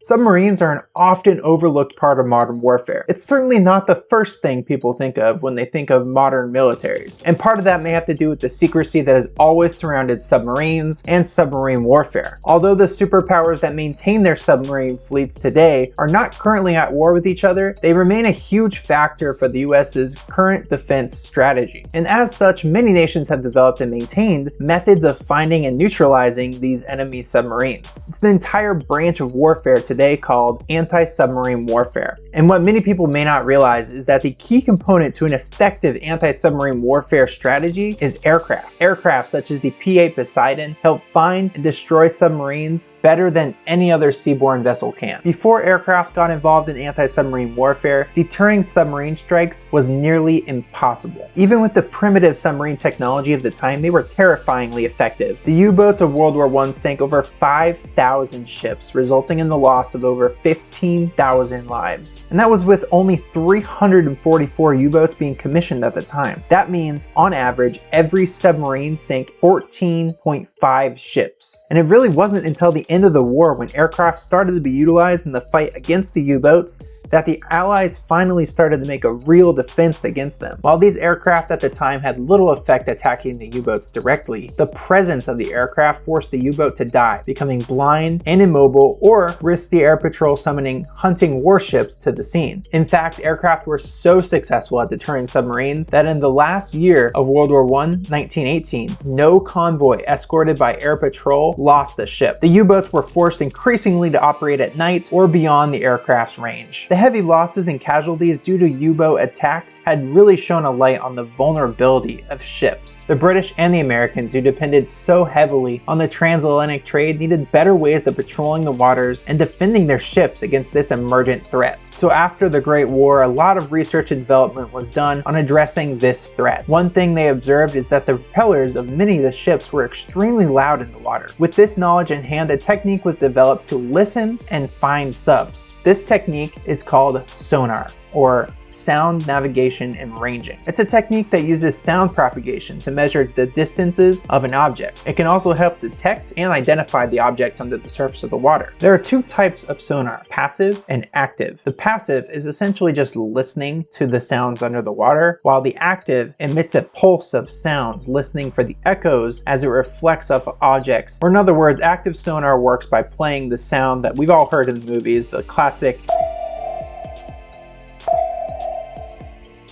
Submarines are an often overlooked part of modern warfare. It's certainly not the first thing people think of when they think of modern militaries, and part of that may have to do with the secrecy that has always surrounded submarines and submarine warfare. Although the superpowers that maintain their submarine fleets today are not currently at war with each other, they remain a huge factor for the US's current defense strategy. And as such, many nations have developed and maintained methods of finding and neutralizing these enemy submarines. It's an entire branch of warfare today called anti-submarine warfare. And what many people may not realize is that the key component to an effective anti-submarine warfare strategy is aircraft. Aircraft such as the P-8 Poseidon help find and destroy submarines better than any other seaborne vessel can. Before aircraft got involved in anti-submarine warfare, deterring submarine strikes was nearly impossible. Even with the primitive submarine technology of the time, they were terrifyingly effective. The U-boats of World War I sank over 5,000 ships, resulting in the loss of over 15,000 lives. And that was with only 344 U-boats being commissioned at the time. That means, on average, every submarine sank 14.5 ships. And it really wasn't until the end of the war, when aircraft started to be utilized in the fight against the U-boats, that the Allies finally started to make a real defense against them. While these aircraft at the time had little effect attacking the U-boats directly, the presence of the aircraft forced the U-boat to die, becoming blind and immobile, or risk the air patrol summoning hunting warships to the scene. In fact, aircraft were so successful at deterring submarines that in the last year of World War I, 1918, no convoy escorted by air patrol lost a ship. The U-boats were forced increasingly to operate at night or beyond the aircraft's range. The heavy losses and casualties due to U-boat attacks had really shone a light on the vulnerability of ships. The British and the Americans, who depended so heavily on the transatlantic trade, needed better ways of patrolling the waters and defending their ships against this emergent threat. So after the Great War, a lot of research and development was done on addressing this threat. One thing they observed is that the propellers of many of the ships were extremely loud in the water. With this knowledge in hand, a technique was developed to listen and find subs. This technique is called sonar, or sound navigation and ranging. It's a technique that uses sound propagation to measure the distances of an object. It can also help detect and identify the objects under the surface of the water. There are two types of sonar, passive and active. The passive is essentially just listening to the sounds under the water, while the active emits a pulse of sounds, listening for the echoes as it reflects off objects. Or in other words, active sonar works by playing the sound that we've all heard in the movies, the classic.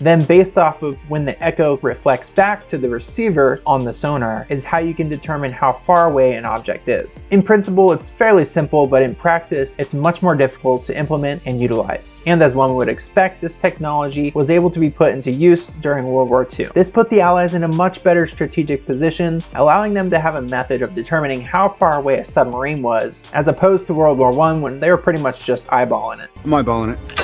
Then based off of when the echo reflects back to the receiver on the sonar is how you can determine how far away an object is. In principle, it's fairly simple, but in practice, it's much more difficult to implement and utilize. And as one would expect, this technology was able to be put into use during World War II. This put the Allies in a much better strategic position, allowing them to have a method of determining how far away a submarine was, as opposed to World War I, when they were pretty much just eyeballing it. I'm eyeballing it.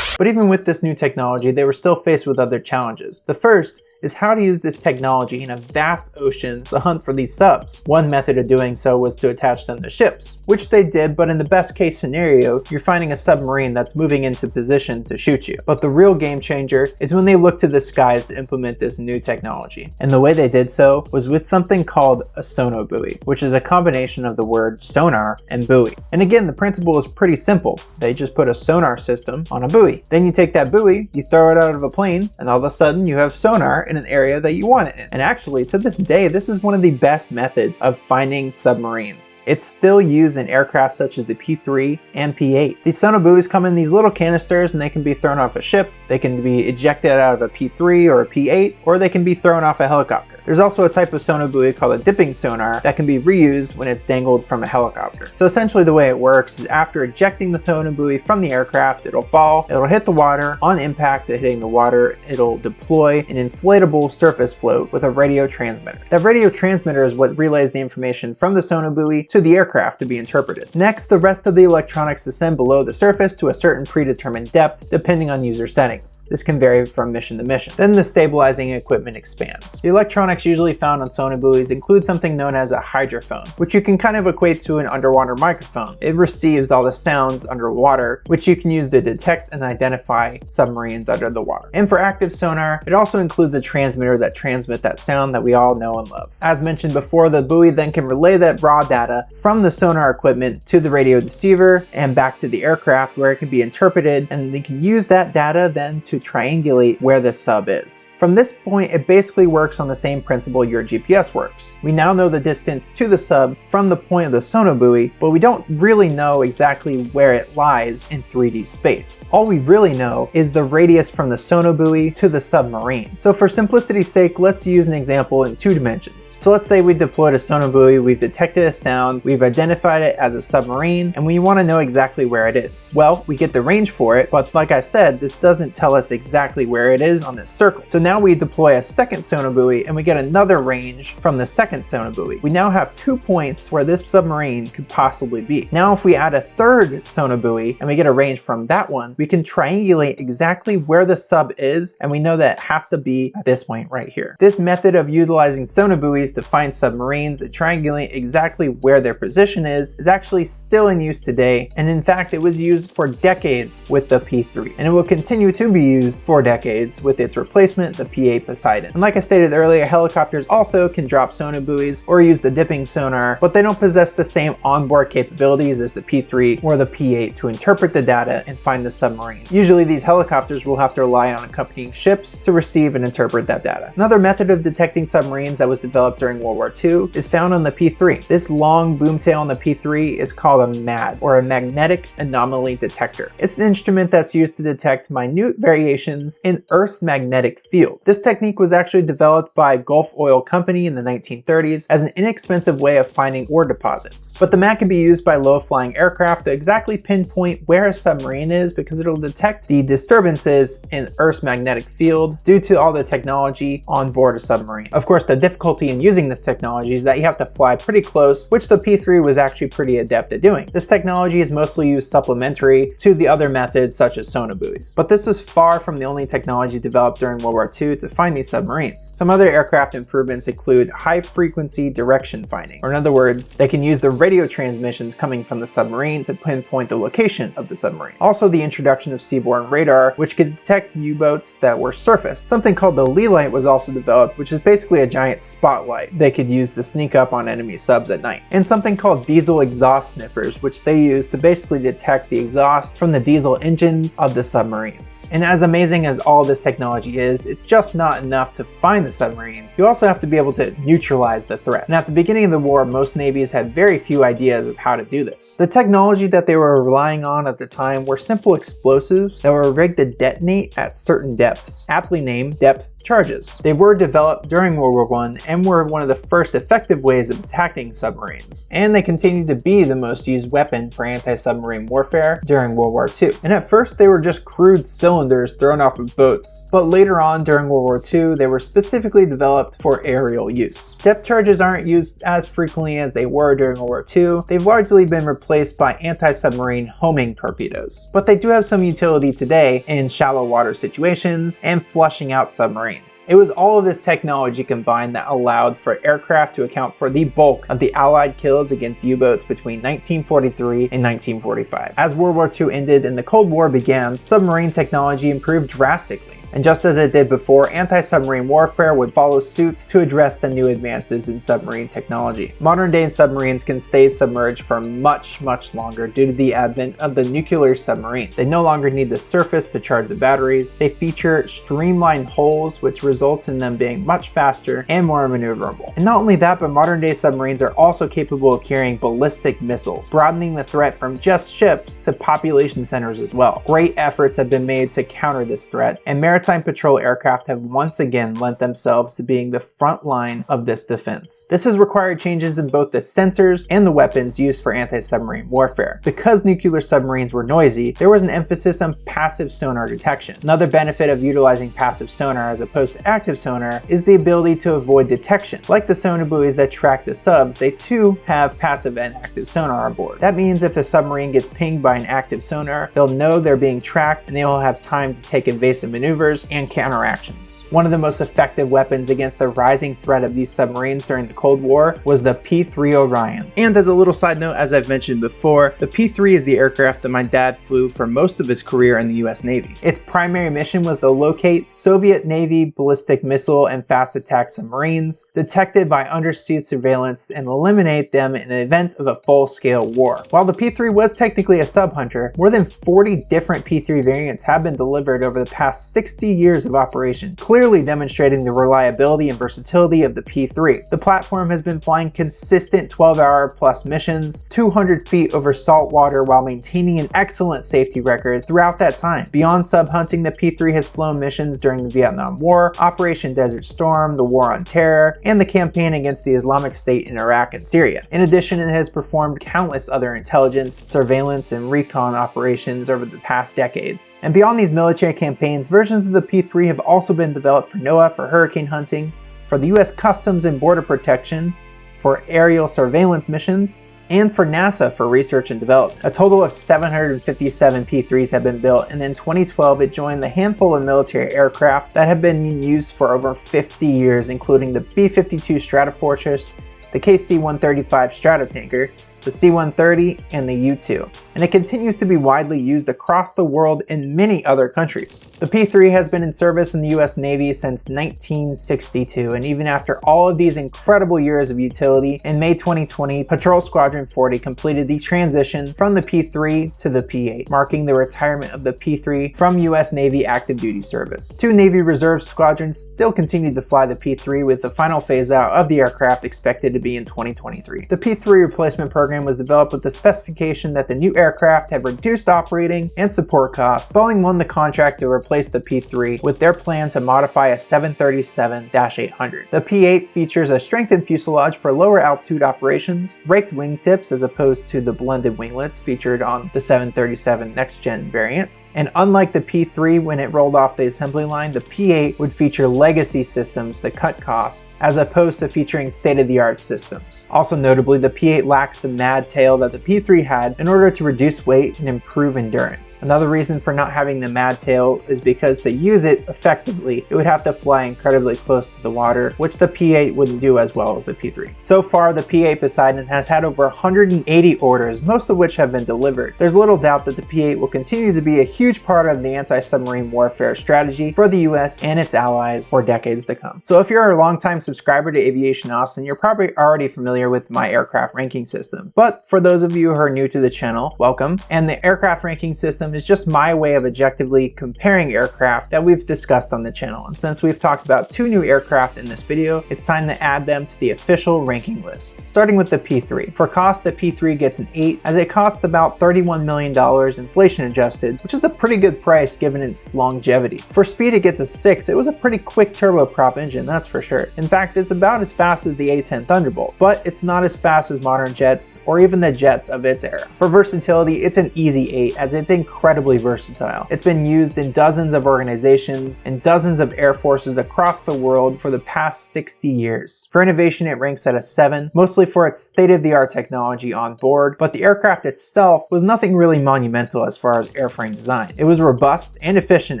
But even with this new technology, they were still faced with other challenges. The first is how to use this technology in a vast ocean to hunt for these subs. One method of doing so was to attach them to ships, which they did, but in the best case scenario, you're finding a submarine that's moving into position to shoot you. But the real game changer is when they looked to the skies to implement this new technology. And the way they did so was with something called a sonobuoy, which is a combination of the word sonar and buoy. And again, the principle is pretty simple. They just put a sonar system on a buoy. Then you take that buoy, you throw it out of a plane, and all of a sudden you have sonar in an area that you want it in. And actually, to this day, this is one of the best methods of finding submarines. It's still used in aircraft such as the P-3 and P-8. These sonobuoys come in these little canisters and they can be thrown off a ship, they can be ejected out of a P-3 or a P-8, or they can be thrown off a helicopter. There's also a type of sonobuoy called a dipping sonar that can be reused when it's dangled from a helicopter. So essentially the way it works is after ejecting the sonobuoy from the aircraft, it'll fall, it'll hit the water. On impact to hitting the water, it'll deploy an inflatable surface float with a radio transmitter. That radio transmitter is what relays the information from the sonobuoy to the aircraft to be interpreted. Next, the rest of the electronics descend below the surface to a certain predetermined depth depending on user settings. This can vary from mission to mission. Then the stabilizing equipment expands. The electronics electronics usually found on sonobuoys include something known as a hydrophone, which you can kind of equate to an underwater microphone. It receives all the sounds underwater, which you can use to detect and identify submarines under the water. And for active sonar, it also includes a transmitter that transmits that sound that we all know and love. As mentioned before, the buoy then can relay that raw data from the sonar equipment to the radio deceiver and back to the aircraft, where it can be interpreted, and they can use that data then to triangulate where the sub is. From this point, it basically works on the same principle your GPS works. We now know the distance to the sub from the point of the sonobuoy, but we don't really know exactly where it lies in 3D space. All we really know is the radius from the sonobuoy to the submarine. So for simplicity's sake, let's use an example in 2 dimensions. So let's say we've deployed a sonobuoy, we've detected a sound, we've identified it as a submarine, and we want to know exactly where it is. Well, we get the range for it, but like I said, this doesn't tell us exactly where it is on this circle. So now we deploy a second sonobuoy and we get another range from the second sonobuoy. We now have 2 points where this submarine could possibly be. Now if we add a third sonobuoy and we get a range from that one, we can triangulate exactly where the sub is, and we know that it has to be at this point right here. This method of utilizing sonobuoys to find submarines and triangulate exactly where their position is actually still in use today, and in fact it was used for decades with the P3, and it will continue to be used for decades with its replacement, the P8 Poseidon. And like I stated earlier, helicopters also can drop sonobuoys or use the dipping sonar, but they don't possess the same onboard capabilities as the P3 or the P8 to interpret the data and find the submarine. Usually these helicopters will have to rely on accompanying ships to receive and interpret that data. Another method of detecting submarines that was developed during World War II is found on the P3. This long boomtail on the P3 is called a MAD, or a magnetic anomaly detector. It's an instrument that's used to detect minute variations in Earth's magnetic field. This technique was actually developed by Gulf Oil Company in the 1930s as an inexpensive way of finding ore deposits. But the MAD can be used by low-flying aircraft to exactly pinpoint where a submarine is, because it'll detect the disturbances in Earth's magnetic field due to all the technology on board a submarine. Of course, the difficulty in using this technology is that you have to fly pretty close, which the P3 was actually pretty adept at doing. This technology is mostly used supplementary to the other methods such as sonobuoys. But this was far from the only technology developed during World War II to find these submarines. Some other aircraft improvements include high-frequency direction finding, or in other words, they can use the radio transmissions coming from the submarine to pinpoint the location of the submarine. Also, the introduction of seaborne radar, which could detect U-boats that were surfaced. Something called the Lee light was also developed, which is basically a giant spotlight they could use to sneak up on enemy subs at night. And something called diesel exhaust sniffers, which they use to basically detect the exhaust from the diesel engines of the submarines. And as amazing as all this technology is, it's just not enough to find the submarines. You also have to be able to neutralize the threat. And at the beginning of the war, most navies had very few ideas of how to do this. The technology that they were relying on at the time were simple explosives that were rigged to detonate at certain depths, aptly named depth charges. They were developed during World War I and were one of the first effective ways of attacking submarines. And they continue to be the most used weapon for anti-submarine warfare during World War II. And at first they were just crude cylinders thrown off of boats, but later on during World War II they were specifically developed for aerial use. Depth charges aren't used as frequently as they were during World War II. They've largely been replaced by anti-submarine homing torpedoes, but they do have some utility today in shallow water situations and flushing out submarines. It was all of this technology combined that allowed for aircraft to account for the bulk of the Allied kills against U-boats between 1943 and 1945. As World War II ended and the Cold War began, submarine technology improved drastically. And just as it did before, anti-submarine warfare would follow suit to address the new advances in submarine technology. Modern day submarines can stay submerged for much longer due to the advent of the nuclear submarine. They no longer need the surface to charge the batteries. They feature streamlined hulls, which results in them being much faster and more maneuverable. And not only that, but modern day submarines are also capable of carrying ballistic missiles, broadening the threat from just ships to population centers as well. Great efforts have been made to counter this threat, and maritime patrol aircraft have once again lent themselves to being the front line of this defense. This has required changes in both the sensors and the weapons used for anti-submarine warfare. Because nuclear submarines were noisy, there was an emphasis on passive sonar detection. Another benefit of utilizing passive sonar as opposed to active sonar is the ability to avoid detection. Like the sonobuoys that track the subs, they too have passive and active sonar on board. That means if a submarine gets pinged by an active sonar, they'll know they're being tracked and they will have time to take evasive maneuvers maneuvers, and counteractions. One of the most effective weapons against the rising threat of these submarines during the Cold War was the P-3 Orion. And as a little side note, as I've mentioned before, the P-3 is the aircraft that my dad flew for most of his career in the US Navy. Its primary mission was to locate Soviet Navy ballistic missile and fast attack submarines, detected by undersea surveillance, and eliminate them in the event of a full-scale war. While the P-3 was technically a sub-hunter, more than 40 different P-3 variants have been delivered over the past 60 years of operation, clearly demonstrating the reliability and versatility of the P-3. The platform has been flying consistent 12-hour plus missions, 200 feet over salt water, while maintaining an excellent safety record throughout that time. Beyond sub-hunting, the P-3 has flown missions during the Vietnam War, Operation Desert Storm, the War on Terror, and the campaign against the Islamic State in Iraq and Syria. In addition, it has performed countless other intelligence, surveillance, and recon operations over the past decades. And beyond these military campaigns, versions of the P-3 have also been developed for NOAA for hurricane hunting, for the US Customs and Border Protection, for aerial surveillance missions, and for NASA for research and development. A total of 757 P-3s have been built, and in 2012 it joined the handful of military aircraft that have been used for over 50 years, including the B-52 Stratofortress, the KC-135 Stratotanker, the C-130, and the U-2, and it continues to be widely used across the world in many other countries. The P-3 has been in service in the US Navy since 1962, and even after all of these incredible years of utility, in May 2020, Patrol Squadron 40 completed the transition from the P-3 to the P-8, marking the retirement of the P-3 from US Navy active duty service. Two Navy Reserve squadrons still continue to fly the P-3, with the final phase out of the aircraft expected to be in 2023. The P-3 replacement program was developed with the specification that the new aircraft have reduced operating and support costs. Boeing won the contract to replace the P-3 with their plan to modify a 737-800. The P-8 features a strengthened fuselage for lower altitude operations, raked wingtips as opposed to the blended winglets featured on the 737 next-gen variants, and unlike the P-3 when it rolled off the assembly line, the P-8 would feature legacy systems that cut costs as opposed to featuring state-of-the-art systems. Also notably, the P-8 lacks the mad tail that the P-3 had in order to reduce weight and improve endurance. Another reason for not having the mad tail is because to use it effectively, it would have to fly incredibly close to the water, which the P-8 wouldn't do as well as the P-3. So far, the P-8 Poseidon has had over 180 orders, most of which have been delivered. There's little doubt that the P-8 will continue to be a huge part of the anti-submarine warfare strategy for the US and its allies for decades to come. So if you're a longtime subscriber to Aviation Austin, you're probably already familiar with my aircraft ranking system. But for those of you who are new to the channel, welcome. And the aircraft ranking system is just my way of objectively comparing aircraft that we've discussed on the channel. And since we've talked about two new aircraft in this video, it's time to add them to the official ranking list. Starting with the P-3. For cost, the P-3 gets an 8, as it costs about $31 million inflation adjusted, which is a pretty good price given its longevity. For speed, it gets a 6. It was a pretty quick turboprop engine, that's for sure. In fact, it's about as fast as the A-10 Thunderbolt, but it's not as fast as modern jets or even the jets of its era. For versatility, it's an easy 8, as it's incredibly versatile. It's been used in dozens of organizations and dozens of air forces across the world for the past 60 years. For innovation, it ranks at a 7, mostly for its state-of-the-art technology on board, but the aircraft itself was nothing really monumental as far as airframe design. It was robust and efficient,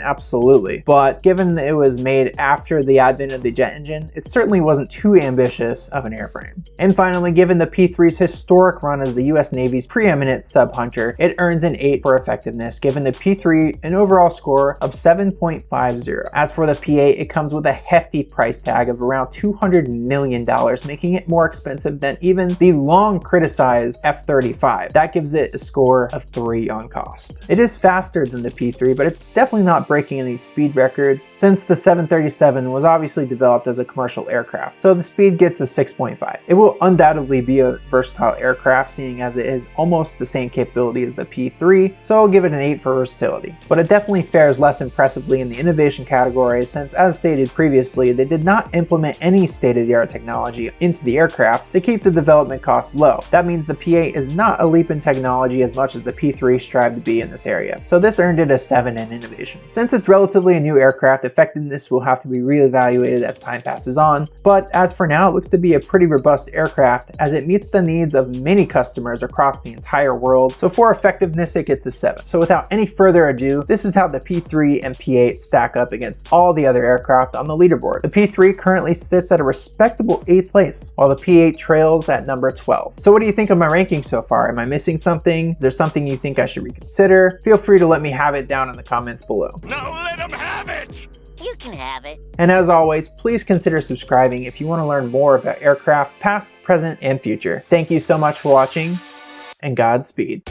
absolutely, but given that it was made after the advent of the jet engine, it certainly wasn't too ambitious of an airframe. And finally, given the P-3's historic run as the US Navy's preeminent sub-hunter, it earns an 8 for effectiveness, giving the P-3 an overall score of 7.50. As for the P-8, it comes with a hefty price tag of around $200 million, making it more expensive than even the long criticized F-35. That gives it a score of 3 on cost. It is faster than the P-3, but it's definitely not breaking any speed records, since the 737 was obviously developed as a commercial aircraft, so the speed gets a 6.5. It will undoubtedly be a versatile aircraft, seeing as it is almost the same capability as the P-3, so I'll give it an 8 for versatility. But it definitely fares less impressively in the innovation category, since as stated previously, they did not implement any state-of-the-art technology into the aircraft to keep the development costs low. That means the P-8 is not a leap in technology as much as the P-3 strived to be in this area, so this earned it a 7 in innovation. Since it's relatively a new aircraft, effectiveness will have to be reevaluated as time passes on, but as for now, it looks to be a pretty robust aircraft as it meets the needs of many customers across the entire world build, so for effectiveness it gets a 7. So without any further ado, this is how the P3 and P8 stack up against all the other aircraft on the leaderboard. The P3 currently sits at a respectable 8th place, while the P8 trails at number 12. So what do you think of my ranking so far? Am I missing something? Is there something you think I should reconsider? Feel free to let me have it down in the comments below. Now let him have it! You can have it. And as always, please consider subscribing if you want to learn more about aircraft, past, present, and future. Thank you so much for watching, and Godspeed.